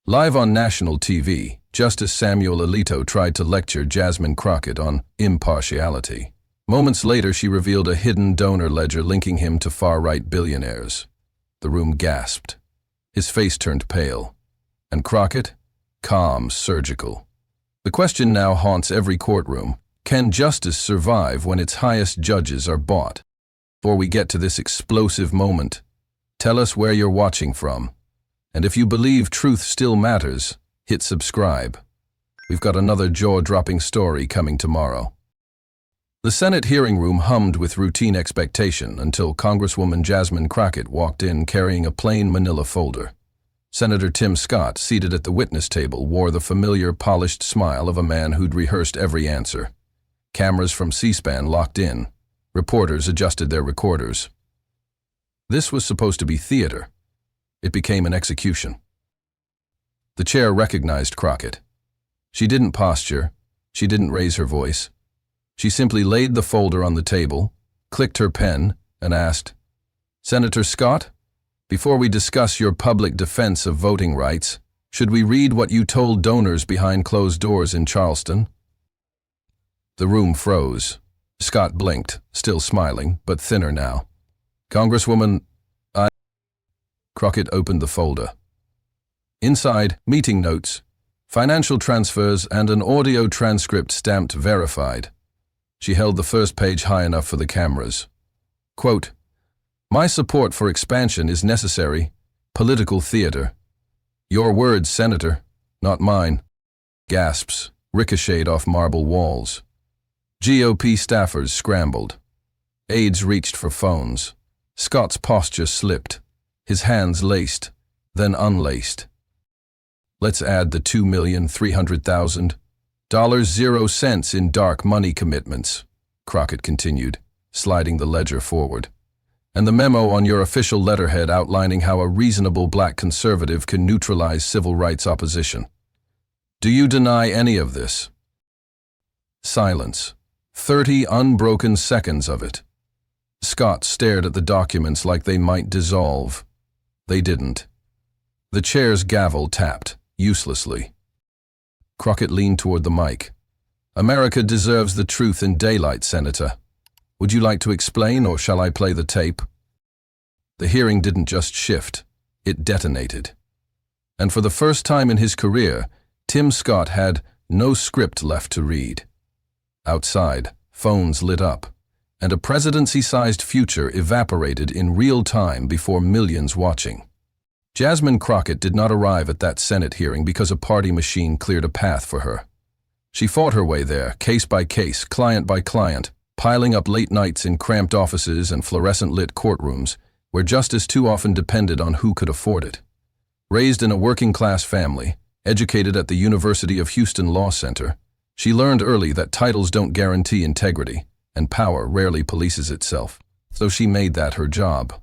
Live on national TV, Justice Samuel Alito tried to lecture Jasmine Crockett on impartiality. Moments later, she revealed a hidden donor ledger linking him to far-right billionaires. The room gasped. His face turned pale. And Crockett? Calm, surgical. The question now haunts every courtroom. Can justice survive when its highest judges are bought? Before we get to this explosive moment, tell us where you're watching from. And if you believe truth still matters, hit subscribe. We've got another jaw-dropping story coming tomorrow. The Senate hearing room hummed with routine expectation until Congresswoman Jasmine Crockett walked in carrying a plain manila folder. Senator Tim Scott, seated at the witness table, wore the familiar, polished smile of a man who'd rehearsed every answer. Cameras from C-SPAN locked in. Reporters adjusted their recorders. This was supposed to be theater. It became an execution. The chair recognized Crockett. She didn't posture. She didn't raise her voice. She simply laid the folder on the table, clicked her pen, and asked, "Senator Scott, before we discuss your public defense of voting rights, should we read what you told donors behind closed doors in Charleston?" The room froze. Scott blinked, still smiling, but thinner now. "Congresswoman, Crockett opened the folder. Inside, meeting notes, financial transfers, and an audio transcript stamped verified. She held the first page high enough for the cameras. Quote, "My support for expansion is necessary. Political theater. Your words, Senator, not mine." Gasps ricocheted off marble walls. GOP staffers scrambled. Aides reached for phones. Scott's posture slipped. His hands laced, then unlaced. "Let's add the $2,300,000, 0 cents in dark money commitments," Crockett continued, sliding the ledger forward. "And the memo on your official letterhead outlining how a reasonable black conservative can neutralize civil rights opposition. Do you deny any of this?" Silence. 30 unbroken seconds of it. Scott stared at the documents like they might dissolve. They didn't. The chair's gavel tapped, uselessly. Crockett leaned toward the mic. "America deserves the truth in daylight, Senator. Would you like to explain, or shall I play the tape?" The hearing didn't just shift, it detonated. And for the first time in his career, Tim Scott had no script left to read. Outside, phones lit up, and a presidency-sized future evaporated in real time before millions watching. Jasmine Crockett did not arrive at that Senate hearing because a party machine cleared a path for her. She fought her way there, case by case, client by client, piling up late nights in cramped offices and fluorescent-lit courtrooms, where justice too often depended on who could afford it. Raised in a working-class family, educated at the University of Houston Law Center, she learned early that titles don't guarantee integrity, and power rarely polices itself, so she made that her job.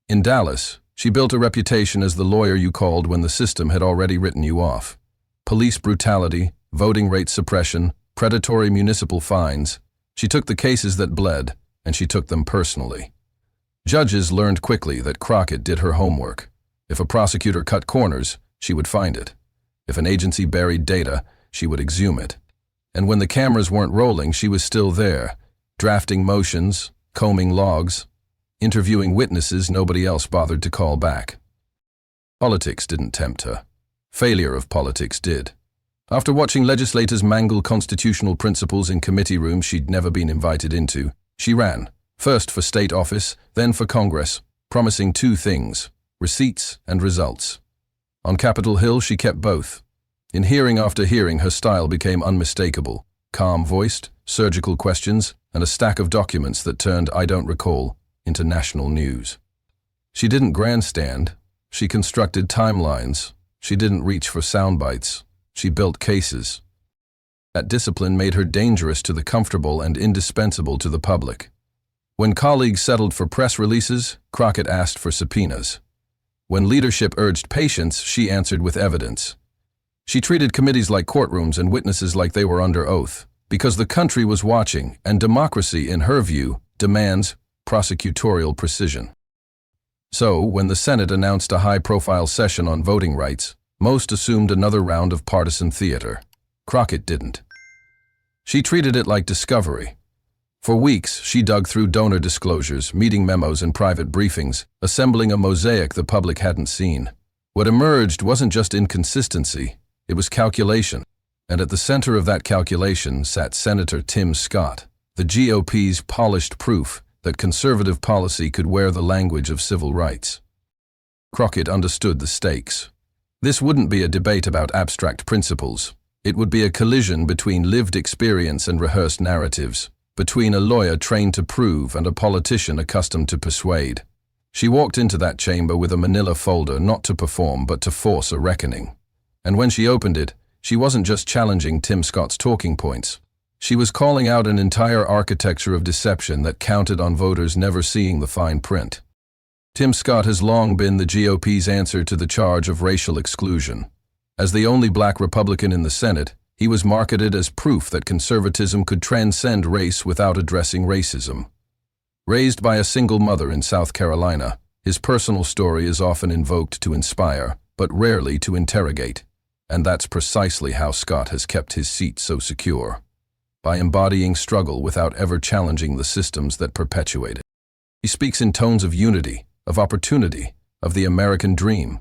In Dallas, she built a reputation as the lawyer you called when the system had already written you off. Police brutality, voting rate suppression, predatory municipal fines. She took the cases that bled, and she took them personally. Judges learned quickly that Crockett did her homework. If a prosecutor cut corners, she would find it. If an agency buried data, she would exhume it. And when the cameras weren't rolling, she was still there, drafting motions, combing logs, interviewing witnesses nobody else bothered to call back. Politics didn't tempt her. Failure of politics did. After watching legislators mangle constitutional principles in committee rooms she'd never been invited into, she ran, first for state office, then for Congress, promising two things: receipts and results. On Capitol Hill, she kept both. In hearing after hearing, her style became unmistakable, calm-voiced, surgical questions, and a stack of documents that turned "I don't recall" into national news. She didn't grandstand. She constructed timelines. She didn't reach for sound bites. She built cases. That discipline made her dangerous to the comfortable and indispensable to the public. When colleagues settled for press releases, Crockett asked for subpoenas. When leadership urged patience, she answered with evidence. She treated committees like courtrooms and witnesses like they were under oath, because the country was watching, and democracy, in her view, demands prosecutorial precision. So, when the Senate announced a high-profile session on voting rights, Most assumed another round of partisan theater. Crockett didn't. She treated it like discovery. For weeks, she dug through donor disclosures, meeting memos, and private briefings, assembling a mosaic the public hadn't seen. What emerged wasn't just inconsistency, it was calculation. And at the center of that calculation sat Senator Tim Scott, the GOP's polished proof that conservative policy could wear the language of civil rights. Crockett understood the stakes. This wouldn't be a debate about abstract principles. It would be a collision between lived experience and rehearsed narratives, between a lawyer trained to prove and a politician accustomed to persuade. She walked into that chamber with a manila folder not to perform but to force a reckoning. And when she opened it, she wasn't just challenging Tim Scott's talking points. She was calling out an entire architecture of deception that counted on voters never seeing the fine print. Tim Scott has long been the GOP's answer to the charge of racial exclusion. As the only black Republican in the Senate, he was marketed as proof that conservatism could transcend race without addressing racism. Raised by a single mother in South Carolina, his personal story is often invoked to inspire, but rarely to interrogate. And that's precisely how Scott has kept his seat so secure, by embodying struggle without ever challenging the systems that perpetuate it. He speaks in tones of unity, of opportunity, of the American dream.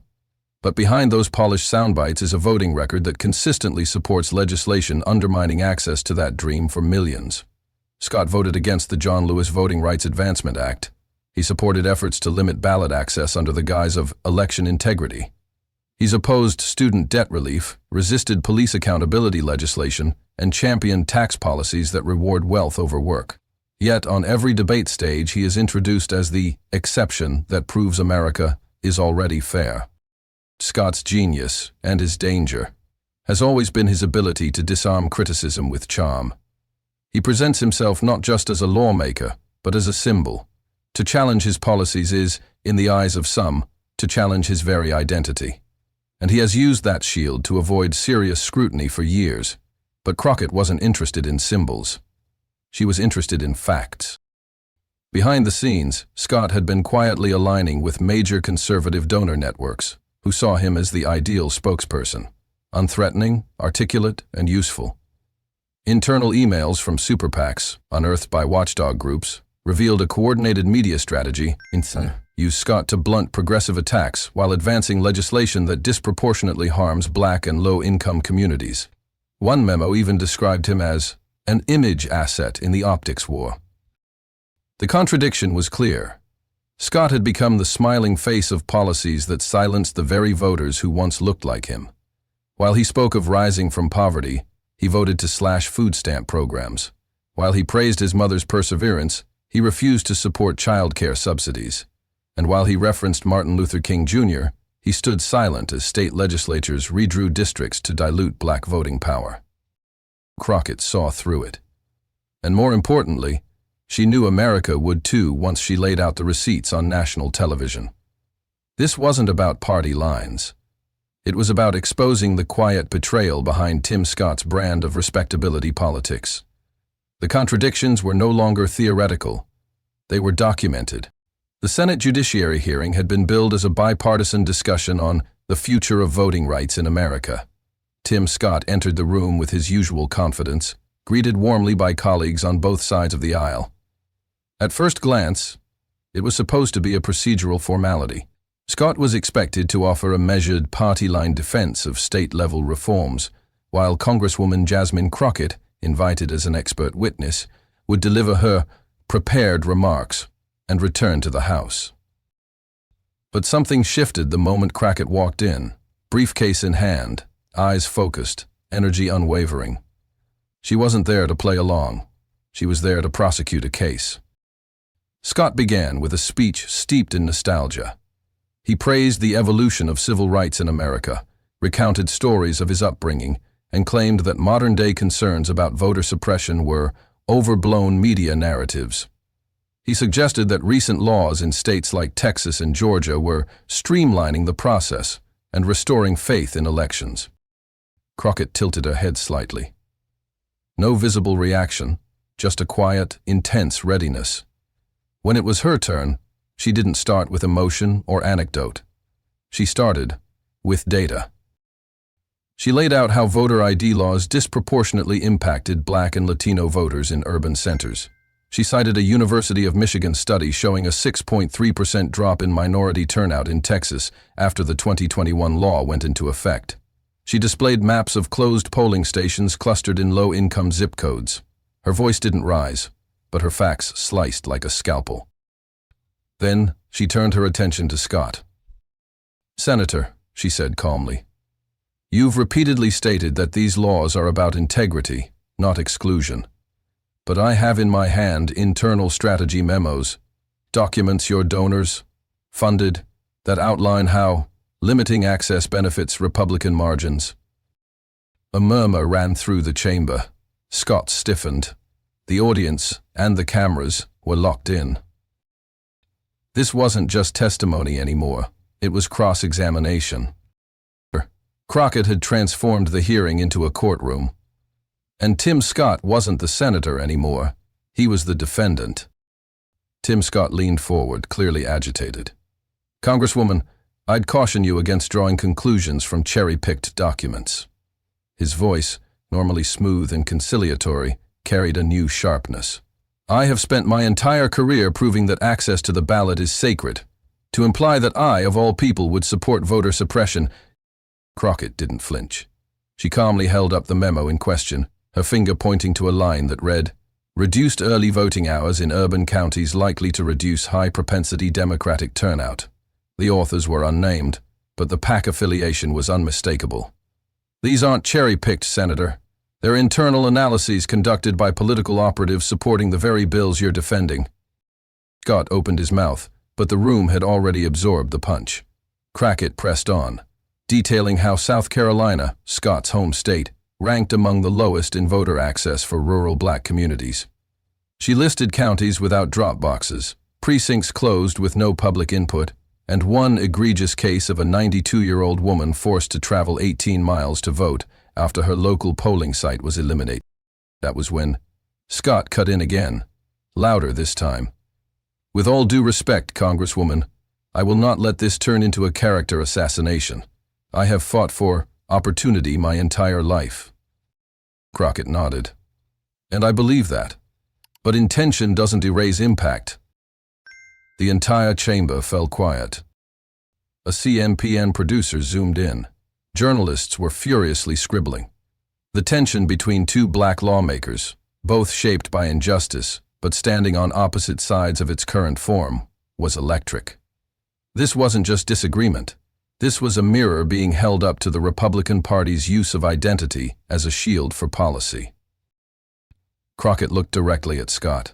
But behind those polished soundbites is a voting record that consistently supports legislation undermining access to that dream for millions. Scott voted against the John Lewis Voting Rights Advancement Act. He supported efforts to limit ballot access under the guise of election integrity. He's opposed student debt relief, resisted police accountability legislation, and championed tax policies that reward wealth over work. Yet on every debate stage he is introduced as the exception that proves America is already fair. Scott's genius, and his danger, has always been his ability to disarm criticism with charm. He presents himself not just as a lawmaker, but as a symbol. To challenge his policies is, in the eyes of some, to challenge his very identity. And he has used that shield to avoid serious scrutiny for years. But Crockett wasn't interested in symbols. She was interested in facts. Behind the scenes, Scott had been quietly aligning with major conservative donor networks, who saw him as the ideal spokesperson, unthreatening, articulate, and useful. Internal emails from super PACs, unearthed by watchdog groups, revealed a coordinated media strategy used Scott to blunt progressive attacks while advancing legislation that disproportionately harms black and low-income communities. One memo even described him as an image asset in the optics war. The contradiction was clear. Scott had become the smiling face of policies that silenced the very voters who once looked like him. While he spoke of rising from poverty, he voted to slash food stamp programs. While he praised his mother's perseverance, he refused to support child care subsidies. And while he referenced Martin Luther King Jr., he stood silent as state legislatures redrew districts to dilute black voting power. Crockett saw through it. And more importantly, she knew America would too once she laid out the receipts on national television. This wasn't about party lines. It was about exposing the quiet betrayal behind Tim Scott's brand of respectability politics. The contradictions were no longer theoretical. They were documented. The Senate Judiciary hearing had been billed as a bipartisan discussion on the future of voting rights in America. Tim Scott entered the room with his usual confidence, greeted warmly by colleagues on both sides of the aisle. At first glance, it was supposed to be a procedural formality. Scott was expected to offer a measured, party-line defense of state-level reforms, while Congresswoman Jasmine Crockett, invited as an expert witness, would deliver her prepared remarks and return to the House. But something shifted the moment Crockett walked in, briefcase in hand, eyes focused, energy unwavering. She wasn't there to play along. She was there to prosecute a case. Scott began with a speech steeped in nostalgia. He praised the evolution of civil rights in America, recounted stories of his upbringing, and claimed that modern-day concerns about voter suppression were overblown media narratives. He suggested that recent laws in states like Texas and Georgia were streamlining the process and restoring faith in elections. Crockett tilted her head slightly. No visible reaction, just a quiet, intense readiness. When it was her turn, she didn't start with emotion or anecdote. She started with data. She laid out how voter ID laws disproportionately impacted Black and Latino voters in urban centers. She cited a University of Michigan study showing a 6.3% drop in minority turnout in Texas after the 2021 law went into effect. She displayed maps of closed polling stations clustered in low-income zip codes. Her voice didn't rise, but her facts sliced like a scalpel. Then she turned her attention to Scott. "Senator," she said calmly, "you've repeatedly stated that these laws are about integrity, not exclusion. But I have in my hand internal strategy memos, documents your donors funded, that outline how limiting access benefits Republican margins." A murmur ran through the chamber. Scott stiffened. The audience and the cameras were locked in. This wasn't just testimony anymore. It was cross-examination. Crockett had transformed the hearing into a courtroom. And Tim Scott wasn't the senator anymore. He was the defendant. Tim Scott leaned forward, clearly agitated. "Congresswoman, I'd caution you against drawing conclusions from cherry-picked documents." His voice, normally smooth and conciliatory, carried a new sharpness. "I have spent my entire career proving that access to the ballot is sacred. To imply that I, of all people, would support voter suppression—" Crockett didn't flinch. She calmly held up the memo in question, her finger pointing to a line that read, "Reduced early voting hours in urban counties likely to reduce high-propensity Democratic turnout." The authors were unnamed, but the PAC affiliation was unmistakable. "These aren't cherry-picked, Senator. They're internal analyses conducted by political operatives supporting the very bills you're defending." Scott opened his mouth, but the room had already absorbed the punch. Crockett pressed on, detailing how South Carolina, Scott's home state, ranked among the lowest in voter access for rural Black communities. She listed counties without drop boxes, precincts closed with no public input, and one egregious case of a 92-year-old woman forced to travel 18 miles to vote after her local polling site was eliminated. That was when Scott cut in again, louder this time. "With all due respect, Congresswoman, I will not let this turn into a character assassination. I have fought for opportunity my entire life." Crockett nodded. "And I believe that. But intention doesn't erase impact." The entire chamber fell quiet. A CNPN producer zoomed in. Journalists were furiously scribbling. The tension between two Black lawmakers, both shaped by injustice, but standing on opposite sides of its current form, was electric. This wasn't just disagreement. This was a mirror being held up to the Republican Party's use of identity as a shield for policy. Crockett looked directly at Scott.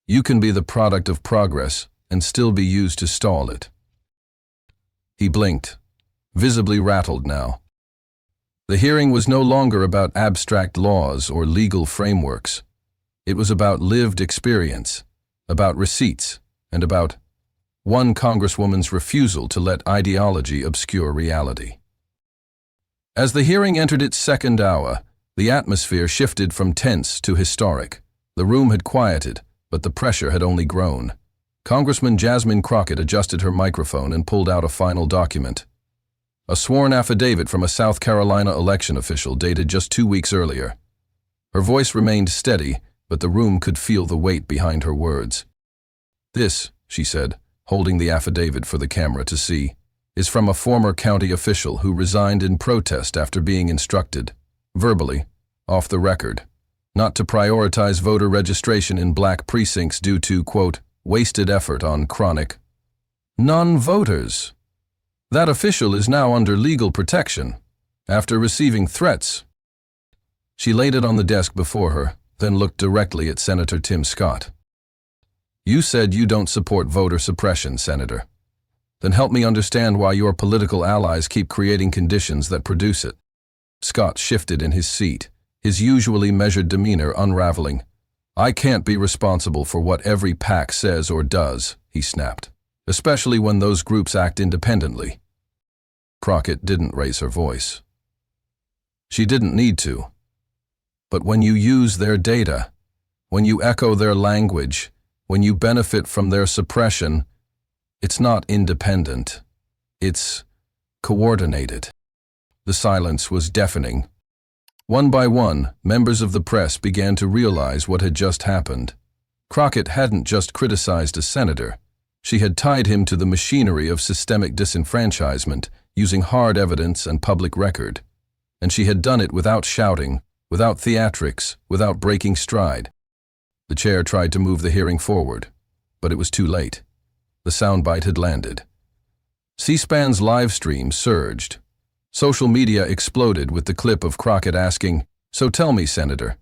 "You can be the product of progress and still be used to stall it." He blinked, visibly rattled now. The hearing was no longer about abstract laws or legal frameworks. It was about lived experience, about receipts, and about one Congresswoman's refusal to let ideology obscure reality. As the hearing entered its second hour, the atmosphere shifted from tense to historic. The room had quieted, but the pressure had only grown. Congresswoman Jasmine Crockett adjusted her microphone and pulled out a final document. A sworn affidavit from a South Carolina election official dated just 2 weeks earlier. Her voice remained steady, but the room could feel the weight behind her words. "This," she said, holding the affidavit for the camera to see, "is from a former county official who resigned in protest after being instructed, verbally, off the record, not to prioritize voter registration in Black precincts due to, quote, wasted effort on chronic non-voters. That official is now under legal protection after receiving threats." She laid it on the desk before her, then looked directly at Senator Tim Scott. "You said you don't support voter suppression, Senator. Then help me understand why your political allies keep creating conditions that produce it." Scott shifted in his seat, his usually measured demeanor unraveling. "I can't be responsible for what every PAC says or does," he snapped, "especially when those groups act independently." Crockett didn't raise her voice. She didn't need to. But when you use their data, when you echo their language, when you benefit from their suppression, it's not independent. It's coordinated. The silence was deafening. One by one, members of the press began to realize what had just happened. Crockett hadn't just criticized a senator. She had tied him to the machinery of systemic disenfranchisement, using hard evidence and public record. And she had done it without shouting, without theatrics, without breaking stride. The chair tried to move the hearing forward, but it was too late. The soundbite had landed. C-SPAN's live stream surged. Social media exploded with the clip of Crockett asking, "So tell me, Senator,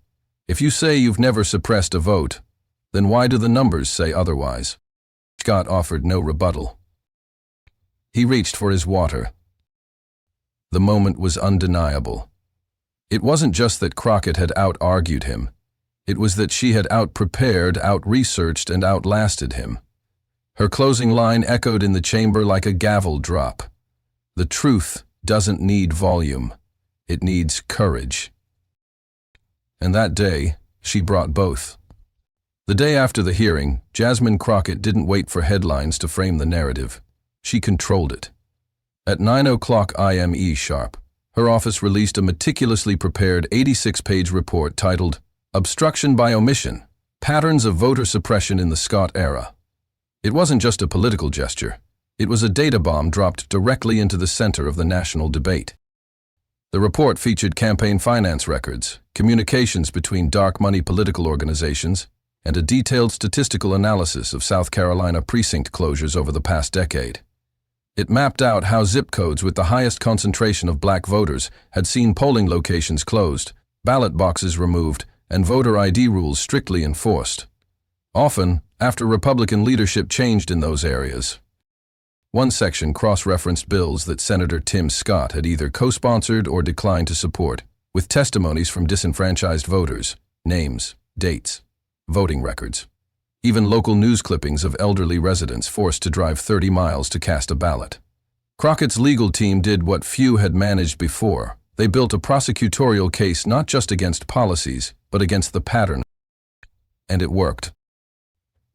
if you say you've never suppressed a vote, then why do the numbers say otherwise?" Scott offered no rebuttal. He reached for his water. The moment was undeniable. It wasn't just that Crockett had out-argued him. It was that she had out-prepared, out-researched, and outlasted him. Her closing line echoed in the chamber like a gavel drop. The truth doesn't need volume. It needs courage. And that day, she brought both. The day after the hearing, Jasmine Crockett didn't wait for headlines to frame the narrative. She controlled it. At 9:00 IME sharp, her office released a meticulously prepared 86-page report titled "Obstruction by Omission: Patterns of Voter Suppression in the Scott Era." It wasn't just a political gesture. It was a data bomb dropped directly into the center of the national debate. The report featured campaign finance records, communications between dark money political organizations, and a detailed statistical analysis of South Carolina precinct closures over the past decade. It mapped out how zip codes with the highest concentration of black voters had seen polling locations closed, ballot boxes removed, and voter ID rules strictly enforced. Often, after Republican leadership changed in those areas. One section cross-referenced bills that Senator Tim Scott had either co-sponsored or declined to support, with testimonies from disenfranchised voters, names, dates, voting records. Even local news clippings of elderly residents forced to drive 30 miles to cast a ballot. Crockett's legal team did what few had managed before. They built a prosecutorial case not just against policies, but against the pattern. And it worked.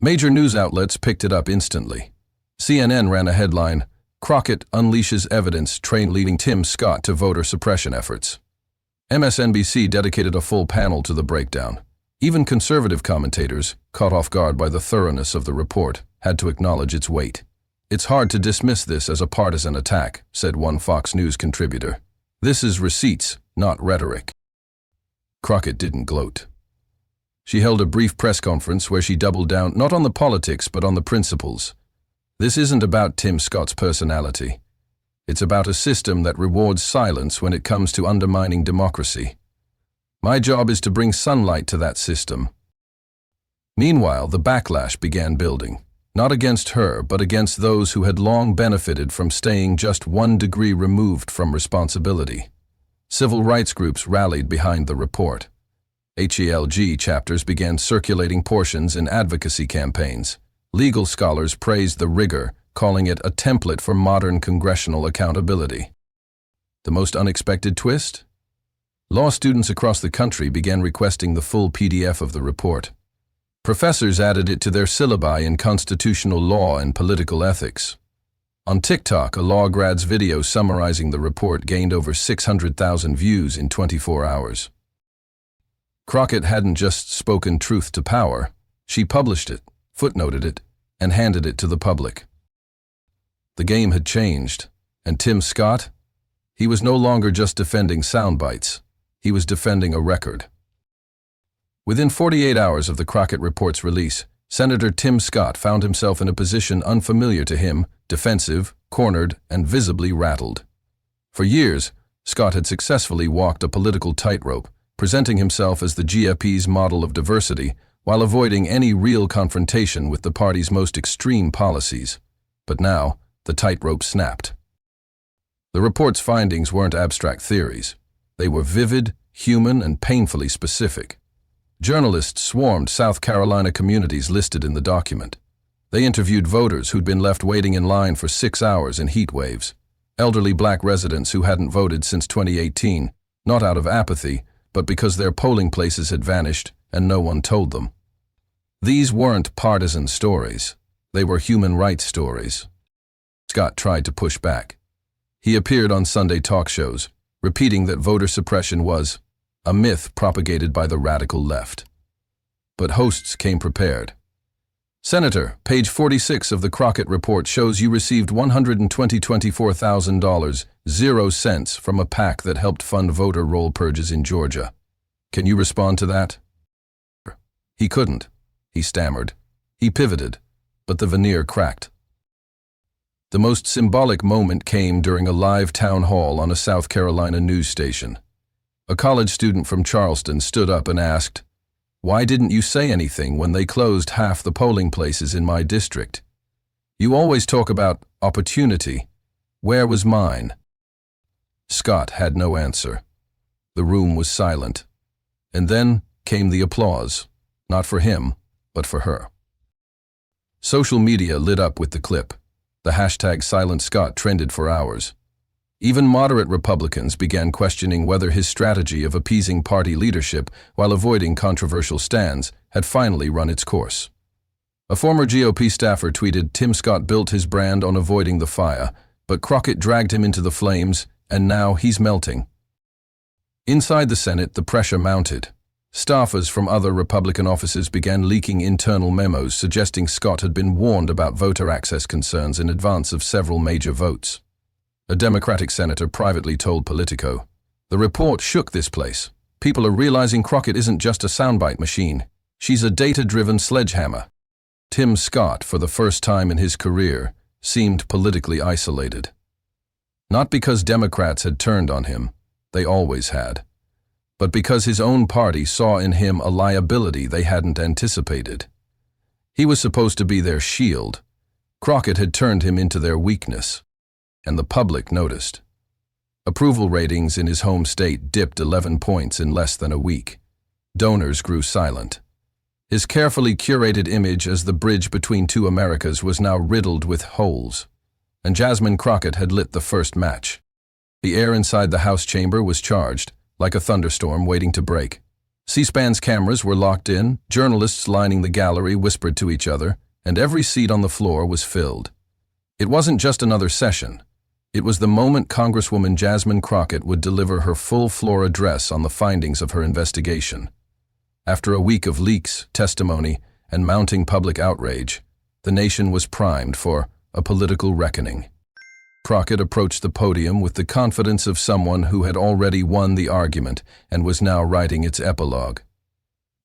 Major news outlets picked it up instantly. CNN ran a headline, "Crockett Unleashes Evidence Leading Tim Scott to Voter Suppression Efforts." MSNBC dedicated a full panel to the breakdown. Even conservative commentators, caught off guard by the thoroughness of the report, had to acknowledge its weight. "It's hard to dismiss this as a partisan attack," said one Fox News contributor. "This is receipts, not rhetoric." Crockett didn't gloat. She held a brief press conference where she doubled down not on the politics but on the principles. This isn't about Tim Scott's personality. It's about a system that rewards silence when it comes to undermining democracy. My job is to bring sunlight to that system. Meanwhile, the backlash began building, not against her, but against those who had long benefited from staying just 1 degree removed from responsibility. Civil rights groups rallied behind the report. HELG chapters began circulating portions in advocacy campaigns. Legal scholars praised the rigor, calling it a template for modern congressional accountability. The most unexpected twist? Law students across the country began requesting the full PDF of the report. Professors added it to their syllabi in constitutional law and political ethics. On TikTok, a law grad's video summarizing the report gained over 600,000 views in 24 hours. Crockett hadn't just spoken truth to power. She published it, footnoted it, and handed it to the public. The game had changed, and Tim Scott? He was no longer just defending sound bites. He was defending a record. Within 48 hours of the Crockett Report's release, Senator Tim Scott found himself in a position unfamiliar to him, defensive, cornered, and visibly rattled. For years, Scott had successfully walked a political tightrope, presenting himself as the GOP's model of diversity, while avoiding any real confrontation with the party's most extreme policies. But now, the tightrope snapped. The report's findings weren't abstract theories. They were vivid, human, and painfully specific. Journalists swarmed South Carolina communities listed in the document. They interviewed voters who'd been left waiting in line for 6 hours in heat waves, elderly black residents who hadn't voted since 2018, not out of apathy, but because their polling places had vanished and no one told them. These weren't partisan stories. They were human rights stories. Scott tried to push back. He appeared on Sunday talk shows, repeating that voter suppression was a myth propagated by the radical left. But hosts came prepared. Senator, page 46 of the Crockett report shows you received $124,000, 0 cents, from a PAC that helped fund voter roll purges in Georgia. Can you respond to that? He couldn't. He stammered. He pivoted, but the veneer cracked. The most symbolic moment came during a live town hall on a South Carolina news station. A college student from Charleston stood up and asked, "Why didn't you say anything when they closed half the polling places in my district? You always talk about opportunity. Where was mine?" Scott had no answer. The room was silent. And then came the applause, not for him, but for her. Social media lit up with the clip. The hashtag #SilentScott trended for hours. Even moderate Republicans began questioning whether his strategy of appeasing party leadership while avoiding controversial stands had finally run its course. A former GOP staffer tweeted, "Tim Scott built his brand on avoiding the fire, but Crockett dragged him into the flames, and now he's melting." Inside the Senate, the pressure mounted. Staffers from other Republican offices began leaking internal memos suggesting Scott had been warned about voter access concerns in advance of several major votes. A Democratic senator privately told Politico, "The report shook this place. People are realizing Crockett isn't just a soundbite machine. She's a data-driven sledgehammer." Tim Scott, for the first time in his career, seemed politically isolated. Not because Democrats had turned on him, they always had, but because his own party saw in him a liability they hadn't anticipated. He was supposed to be their shield. Crockett had turned him into their weakness. And the public noticed. Approval ratings in his home state dipped 11 points in less than a week. Donors grew silent. His carefully curated image as the bridge between two Americas was now riddled with holes. And Jasmine Crockett had lit the first match. The air inside the House chamber was charged, like a thunderstorm waiting to break. C-SPAN's cameras were locked in, journalists lining the gallery whispered to each other, and every seat on the floor was filled. It wasn't just another session. It was the moment Congresswoman Jasmine Crockett would deliver her full-floor address on the findings of her investigation. After a week of leaks, testimony, and mounting public outrage, the nation was primed for a political reckoning. Crockett approached the podium with the confidence of someone who had already won the argument and was now writing its epilogue.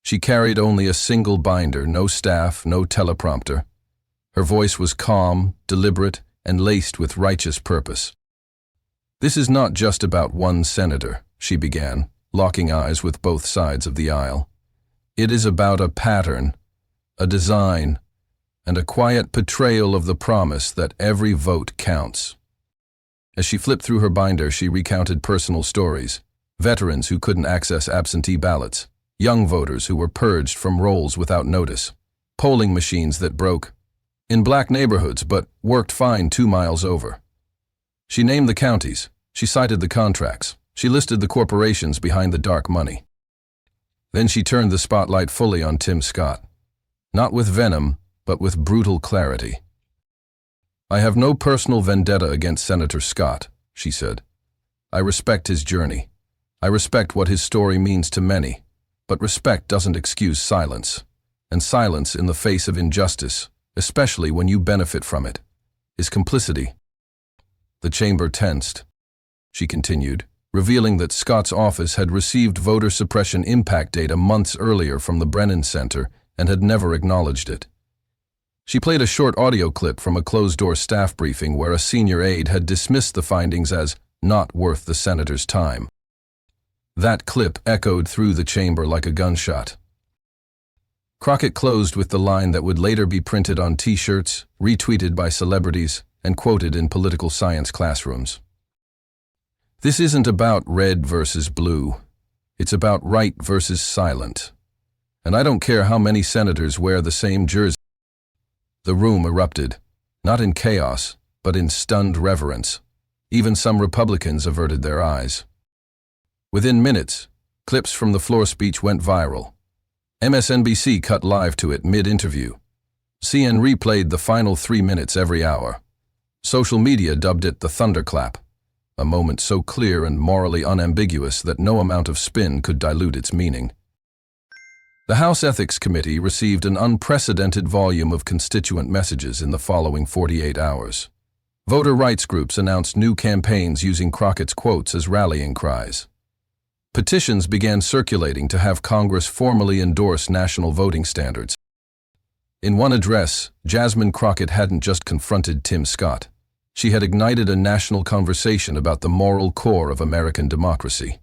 She carried only a single binder, no staff, no teleprompter. Her voice was calm, deliberate, and laced with righteous purpose. "This is not just about one senator," she began, locking eyes with both sides of the aisle. "It is about a pattern, a design, and a quiet betrayal of the promise that every vote counts." As she flipped through her binder, she recounted personal stories. Veterans who couldn't access absentee ballots, young voters who were purged from rolls without notice, polling machines that broke in black neighborhoods but worked fine 2 miles over. She named the counties, she cited the contracts, she listed the corporations behind the dark money. Then she turned the spotlight fully on Tim Scott. Not with venom, but with brutal clarity. "I have no personal vendetta against Senator Scott," she said. "I respect his journey. I respect what his story means to many, but respect doesn't excuse silence. And silence in the face of injustice, especially when you benefit from it, is complicity." The chamber tensed. She continued, revealing that Scott's office had received voter suppression impact data months earlier from the Brennan Center and had never acknowledged it. She played a short audio clip from a closed-door staff briefing where a senior aide had dismissed the findings as not worth the senator's time. That clip echoed through the chamber like a gunshot. Crockett closed with the line that would later be printed on T-shirts, retweeted by celebrities, and quoted in political science classrooms. "This isn't about red versus blue. It's about right versus silent. And I don't care how many senators wear the same jersey." The room erupted, not in chaos, but in stunned reverence. Even some Republicans averted their eyes. Within minutes, clips from the floor speech went viral. MSNBC cut live to it mid-interview. CNN replayed the final 3 minutes every hour. Social media dubbed it the thunderclap, a moment so clear and morally unambiguous that no amount of spin could dilute its meaning. The House Ethics Committee received an unprecedented volume of constituent messages in the following 48 hours. Voter rights groups announced new campaigns using Crockett's quotes as rallying cries. Petitions began circulating to have Congress formally endorse national voting standards. In one address, Jasmine Crockett hadn't just confronted Tim Scott. She had ignited a national conversation about the moral core of American democracy.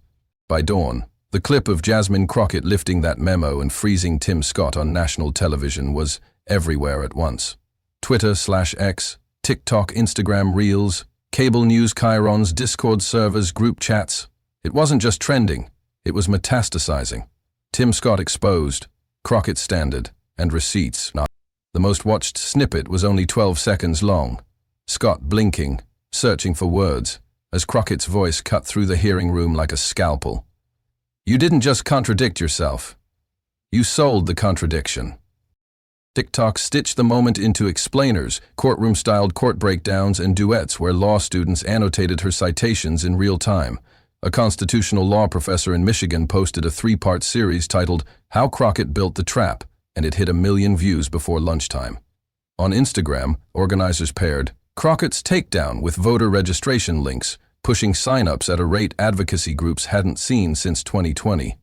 By dawn, the clip of Jasmine Crockett lifting that memo and freezing Tim Scott on national television was everywhere at once. Twitter/X, TikTok, Instagram Reels, cable news chyrons, Discord servers, group chats. It wasn't just trending, it was metastasizing. Tim Scott exposed, Crockett standard, and receipts. The most watched snippet was only 12 seconds long. Scott blinking, searching for words, as Crockett's voice cut through the hearing room like a scalpel. You didn't just contradict yourself. You sold the contradiction. TikTok stitched the moment into explainers, courtroom-styled court breakdowns, and duets where law students annotated her citations in real time. A constitutional law professor in Michigan posted a 3-part series titled How Crockett Built the Trap, and it hit 1 million views before lunchtime. On Instagram, organizers paired Crockett's takedown with voter registration links, pushing sign-ups at a rate advocacy groups hadn't seen since 2020.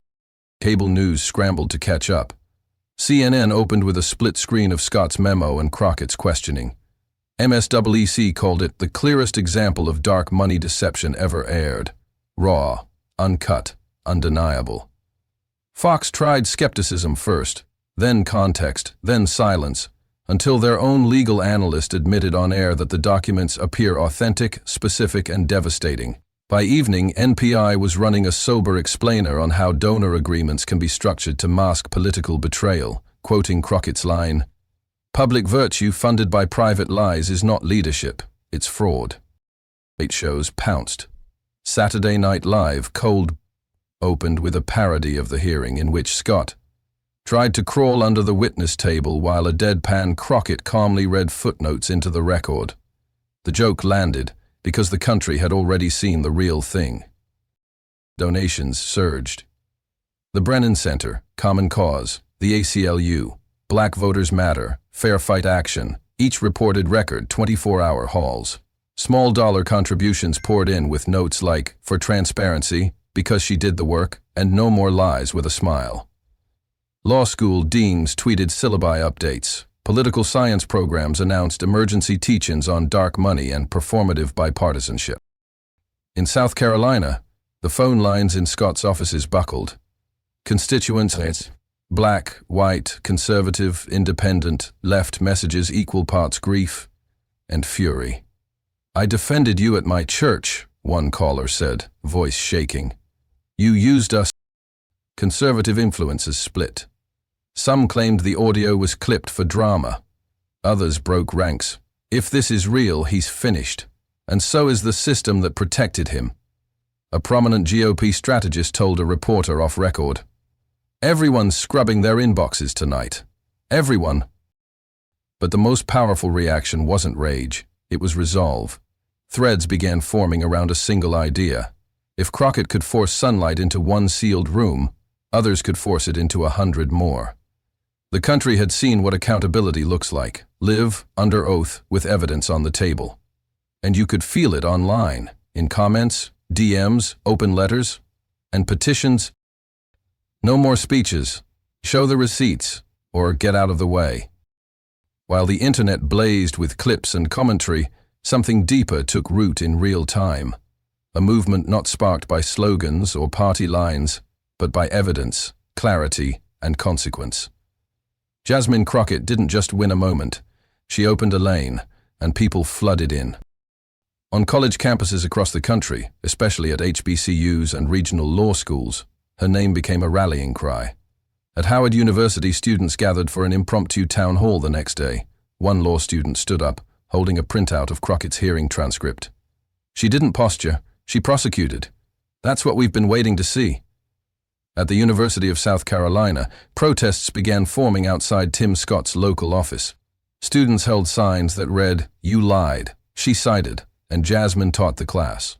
Cable news scrambled to catch up. CNN opened with a split screen of Scott's memo and Crockett's questioning. MSNBC called it the clearest example of dark money deception ever aired. Raw, uncut, undeniable. Fox tried skepticism first, then context, then silence, until their own legal analyst admitted on air that the documents appear authentic, specific, and devastating. By evening, NPI was running a sober explainer on how donor agreements can be structured to mask political betrayal, quoting Crockett's line, "Public virtue funded by private lies is not leadership, it's fraud." 8 shows pounced. Saturday Night Live cold opened with a parody of the hearing in which Scott tried to crawl under the witness table while a deadpan Crockett calmly read footnotes into the record. The joke landed because the country had already seen the real thing. Donations surged. The Brennan Center, Common Cause, the ACLU, Black Voters Matter, Fair Fight Action, each reported record 24-hour hauls. Small dollar contributions poured in with notes like, "For transparency, because she did the work, and no more lies," with a smile. Law school deans tweeted syllabi updates. Political science programs announced emergency teach-ins on dark money and performative bipartisanship. In South Carolina, the phone lines in Scott's offices buckled. Constituents, black, white, conservative, independent, left messages equal parts grief and fury. "I defended you at my church," one caller said, voice shaking. "You used us." Conservative influences split. Some claimed the audio was clipped for drama. Others broke ranks. "If this is real, he's finished. And so is the system that protected him." A prominent GOP strategist told a reporter off record, "Everyone's scrubbing their inboxes tonight. Everyone." But the most powerful reaction wasn't rage, it was resolve. Threads began forming around a single idea. If Crockett could force sunlight into one sealed room, others could force it into 100 more. The country had seen what accountability looks like. Live under oath with evidence on the table. And you could feel it online, in comments, DMs, open letters, and petitions. No more speeches. Show the receipts, or get out of the way. While the internet blazed with clips and commentary, something deeper took root in real time. A movement not sparked by slogans or party lines, but by evidence, clarity, and consequence. Jasmine Crockett didn't just win a moment. She opened a lane, and people flooded in. On college campuses across the country, especially at HBCUs and regional law schools, her name became a rallying cry. At Howard University, students gathered for an impromptu town hall the next day. One law student stood up, holding a printout of Crockett's hearing transcript. "She didn't posture, she prosecuted. That's what we've been waiting to see." At the University of South Carolina, protests began forming outside Tim Scott's local office. Students held signs that read, "You lied, she cited," and Jasmine taught the class.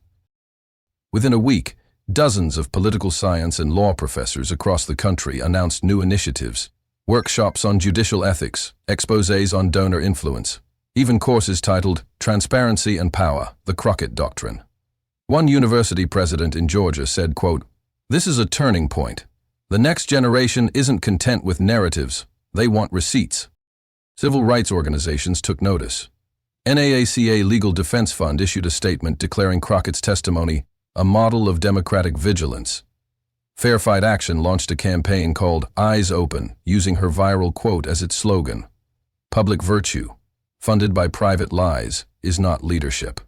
Within a week, dozens of political science and law professors across the country announced new initiatives, workshops on judicial ethics, exposés on donor influence, even courses titled Transparency and Power, the Crockett Doctrine. One university president in Georgia said, quote, "This is a turning point. The next generation isn't content with narratives, they want receipts." Civil rights organizations took notice. NAACA Legal Defense Fund issued a statement declaring Crockett's testimony a model of democratic vigilance. Fair Fight Action launched a campaign called Eyes Open, using her viral quote as its slogan. Public virtue, funded by private lies, is not leadership.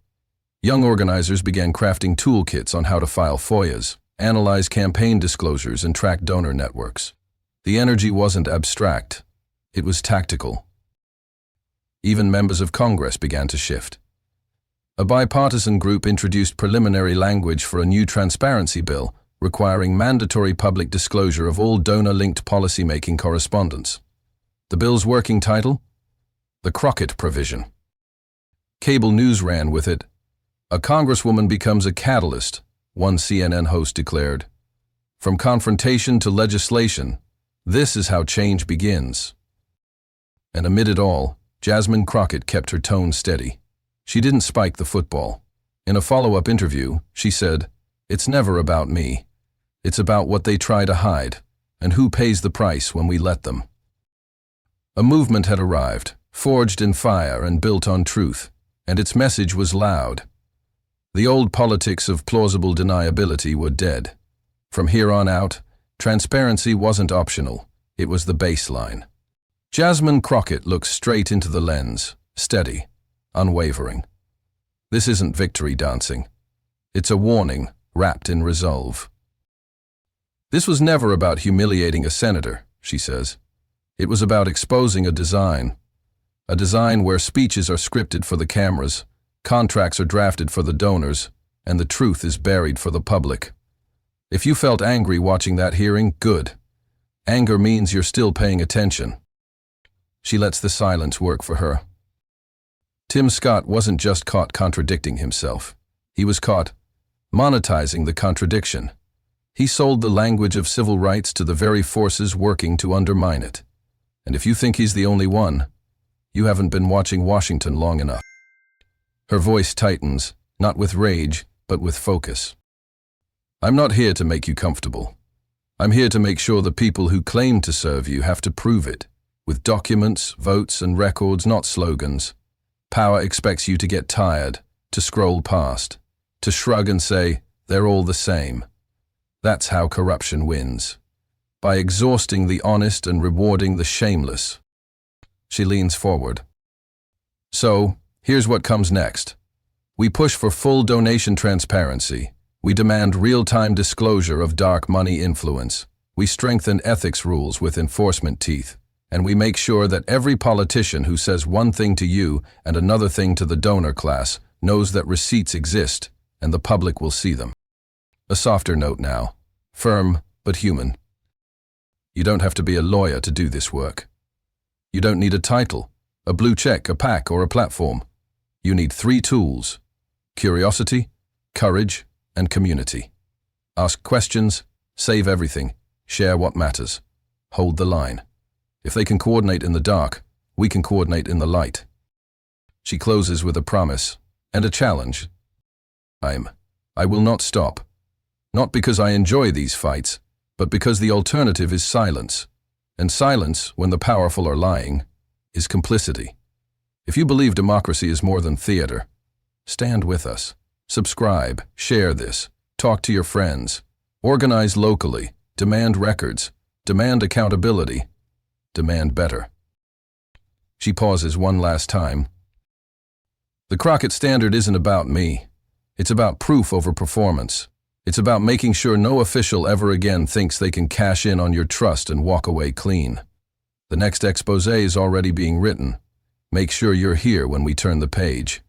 Young organizers began crafting toolkits on how to file FOIAs, analyze campaign disclosures, and track donor networks. The energy wasn't abstract, it was tactical. Even members of Congress began to shift. A bipartisan group introduced preliminary language for a new transparency bill requiring mandatory public disclosure of all donor-linked policymaking correspondence. The bill's working title? The Crockett Provision. Cable news ran with it. A congresswoman becomes a catalyst, one CNN host declared. From confrontation to legislation, this is how change begins. And amid it all, Jasmine Crockett kept her tone steady. She didn't spike the football. In a follow-up interview, she said, "It's never about me. It's about what they try to hide, and who pays the price when we let them." A movement had arrived, forged in fire and built on truth, and its message was loud. The old politics of plausible deniability were dead. From here on out, transparency wasn't optional, it was the baseline. Jasmine Crockett looked straight into the lens, steady, unwavering. This isn't victory dancing. It's a warning wrapped in resolve. This was never about humiliating a senator, she says. It was about exposing a design where speeches are scripted for the cameras, contracts are drafted for the donors, and the truth is buried for the public. If you felt angry watching that hearing, good. Anger means you're still paying attention. She lets the silence work for her. Tim Scott wasn't just caught contradicting himself. He was caught monetizing the contradiction. He sold the language of civil rights to the very forces working to undermine it. And if you think he's the only one, you haven't been watching Washington long enough. Her voice tightens, not with rage, but with focus. I'm not here to make you comfortable. I'm here to make sure the people who claim to serve you have to prove it, with documents, votes, and records, not slogans. Power expects you to get tired, to scroll past, to shrug and say, they're all the same. That's how corruption wins. By exhausting the honest and rewarding the shameless. She leans forward. So, here's what comes next. We push for full donation transparency. We demand real-time disclosure of dark money influence. We strengthen ethics rules with enforcement teeth. And we make sure that every politician who says one thing to you and another thing to the donor class knows that receipts exist and the public will see them. A softer note now. Firm, but human. You don't have to be a lawyer to do this work. You don't need a title, a blue check, a PAC, or a platform. You need 3 tools: curiosity, courage, and community. Ask questions, save everything, share what matters, hold the line. If they can coordinate in the dark, we can coordinate in the light. She closes with a promise and a challenge. I will not stop. Not because I enjoy these fights, but because the alternative is silence. And silence, when the powerful are lying, is complicity. If you believe democracy is more than theater, stand with us. Subscribe, share this, talk to your friends, organize locally, demand records, demand accountability, demand better. She pauses one last time. The Crockett Standard isn't about me. It's about proof over performance. It's about making sure no official ever again thinks they can cash in on your trust and walk away clean. The next exposé is already being written. Make sure you're here when we turn the page.